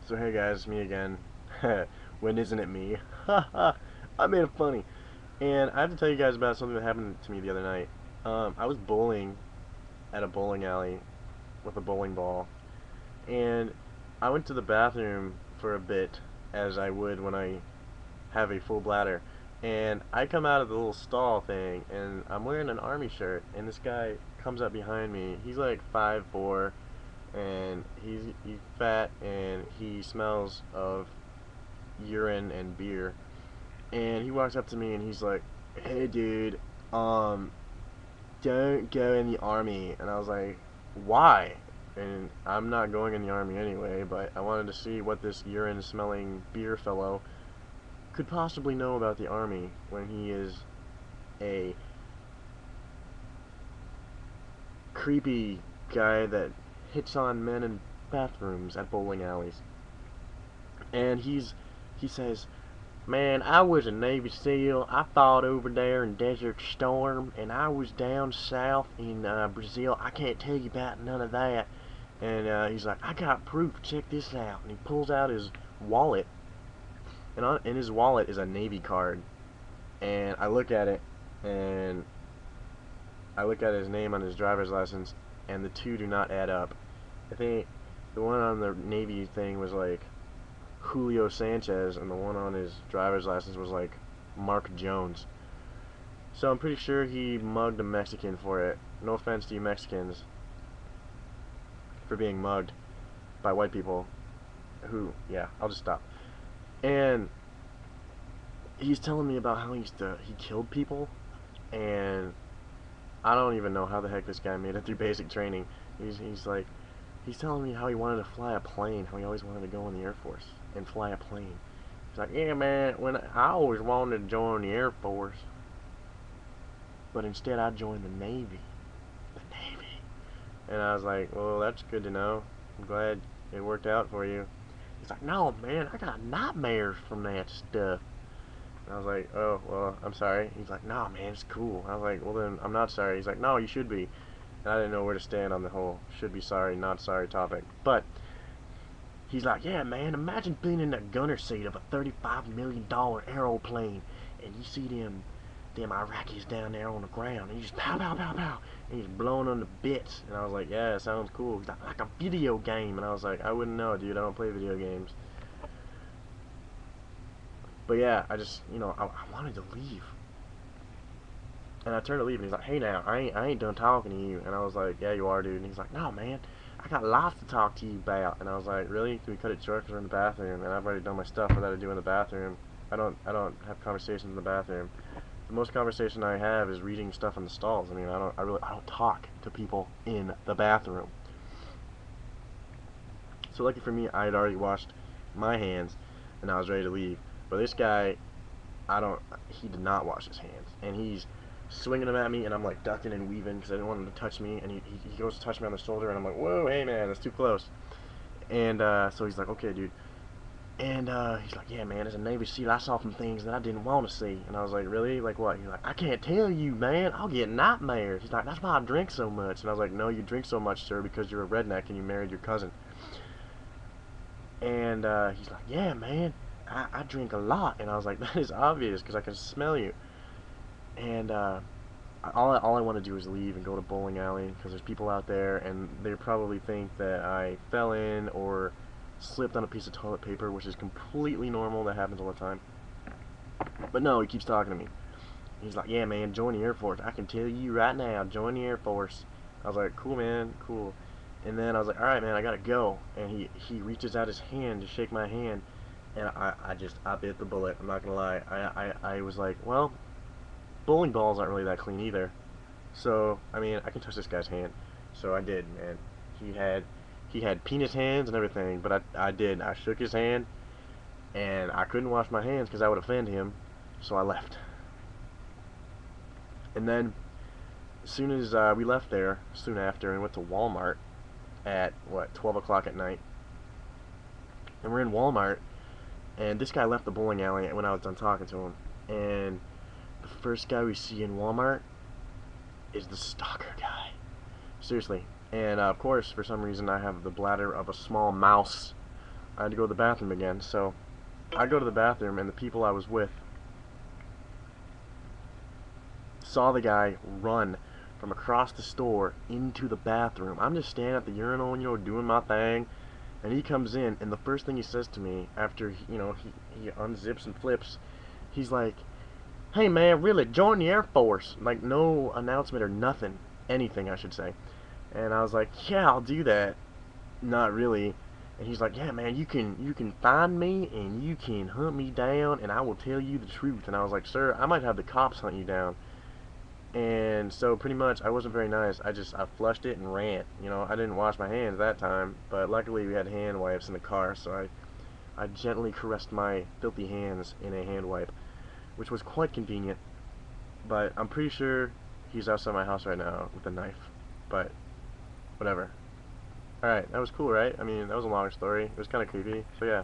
So hey guys, me again. When isn't it me? I made it funny. And I have to tell you guys about something that happened to me the other night. I was bowling at a bowling alley with a bowling ball, and I went to the bathroom for a bit, as I would when I have a full bladder. And I come out of the little stall thing, and I'm wearing an army shirt, and this guy comes up behind me. He's like 5'4", and he's fat, and he smells of urine and beer. And he walks up to me and he's like, "Hey, dude, um, don't go in the army." And I was like, "Why?" And I'm not going in the army anyway, but I wanted to see what this urine-smelling beer fellow could possibly know about the army when he is a creepy guy that hits on men in bathrooms at bowling alleys. And he says, "Man, I was a Navy SEAL. I fought over there in Desert Storm, and I was down south in Brazil. I can't tell you about none of that." And he's like, "I got proof. Check this out." And he pulls out his wallet, and in his wallet is a Navy card. And I look at it, and I look at his name on his driver's license, and the two do not add up. I think the one on the Navy thing was like Julio Sanchez, and the one on his driver's license was like Mark Jones. So I'm pretty sure he mugged a Mexican for it. No offense to you Mexicans for being mugged by white people who, yeah, I'll just stop. And he's telling me about how he killed people, and I don't even know how the heck this guy made it through basic training. He's telling me how he wanted to fly a plane, how he always wanted to go in the Air Force and fly a plane. He's like, "Yeah, man, when I always wanted to join the Air Force, but instead I joined the Navy." The Navy. And I was like, "Well, that's good to know. I'm glad it worked out for you." He's like, "No, man, I got nightmares from that stuff." And I was like, "Oh, well, I'm sorry." He's like, "Nah, man, it's cool." I was like, "Well, then I'm not sorry." He's like, "No, you should be." And I didn't know where to stand on the whole should be sorry, not sorry topic. But he's like, "Yeah, man, imagine being in the gunner seat of a $35 million aeroplane, and you see them Iraqis down there on the ground, and you just pow, pow, pow, pow, and he's blowing on the bits." And I was like, "Yeah, it sounds cool." He's like a video game. And I was like, "I wouldn't know, dude. I don't play video games." But yeah, I just, I wanted to leave. And I turned to leave, and he's like, "Hey, now, I ain't done talking to you." And I was like, "Yeah, you are, dude." And he's like, "No, man, I got lots to talk to you about." And I was like, "Really? Can we cut it short because we're in the bathroom, and I've already done my stuff for that to do in the bathroom. I don't have conversations in the bathroom. The most conversation I have is reading stuff in the stalls. I mean, I don't talk to people in the bathroom." So lucky for me, I had already washed my hands, and I was ready to leave. But this guy, he did not wash his hands, and he's swinging them at me, and I'm like ducking and weaving because I didn't want him to touch me. And he goes to touch me on the shoulder, and I'm like, "Whoa, hey man, that's too close." And so he's like, "Okay, dude." And he's like, "Yeah, man, as a Navy SEAL, I saw some things that I didn't want to see." And I was like, "Really? Like what?" He's like, "I can't tell you, man. I'll get nightmares." He's like, "That's why I drink so much." And I was like, "No, you drink so much, sir, because you're a redneck and you married your cousin." And he's like, "Yeah, man, I drink a lot." And I was like, "That is obvious because I can smell you." And all I want to do is leave and go to bowling alley because there's people out there, and they probably think that I fell in or slipped on a piece of toilet paper, which is completely normal. That happens all the time. But no, he keeps talking to me. He's like, "Yeah, man, join the Air Force. I can tell you right now, join the Air Force." I was like, "Cool, man, cool." And then I was like, "All right, man, I gotta go." And he reaches out his hand to shake my hand, and I bit the bullet. I'm not gonna lie. I was like, well, bowling balls aren't really that clean either. So I mean, I can touch this guy's hand. So I did, man. He had he had penis hands and everything, but I did. I shook his hand, and I couldn't wash my hands because I would offend him. So I left. And then as soon as we left there, soon after, and went to Walmart at what 12 o'clock at night. And we're in Walmart, and this guy left the bowling alley when I was done talking to him. And the first guy we see in Walmart is the stalker guy. Seriously. And of course, for some reason, I have the bladder of a small mouse. I had to go to the bathroom again. So I go to the bathroom, and the people I was with saw the guy run from across the store into the bathroom. I'm just standing at the urinal, you know, doing my thing, and he comes in, and the first thing he says to me after, he unzips and flips, he's like, "Hey man, really, join the Air Force." Like, no announcement or nothing. Anything, I should say. And I was like, "Yeah, I'll do that." Not really. And he's like, "Yeah man, you can find me and you can hunt me down and I will tell you the truth." And I was like, "Sir, I might have the cops hunt you down." And so pretty much I wasn't very nice. I flushed it and ran. I didn't wash my hands that time, but luckily we had hand wipes in the car, so I gently caressed my filthy hands in a hand wipe, which was quite convenient. But I'm pretty sure he's outside my house right now with a knife. But whatever. Alright, that was cool, right? I mean, that was a long story. It was kind of creepy. So yeah.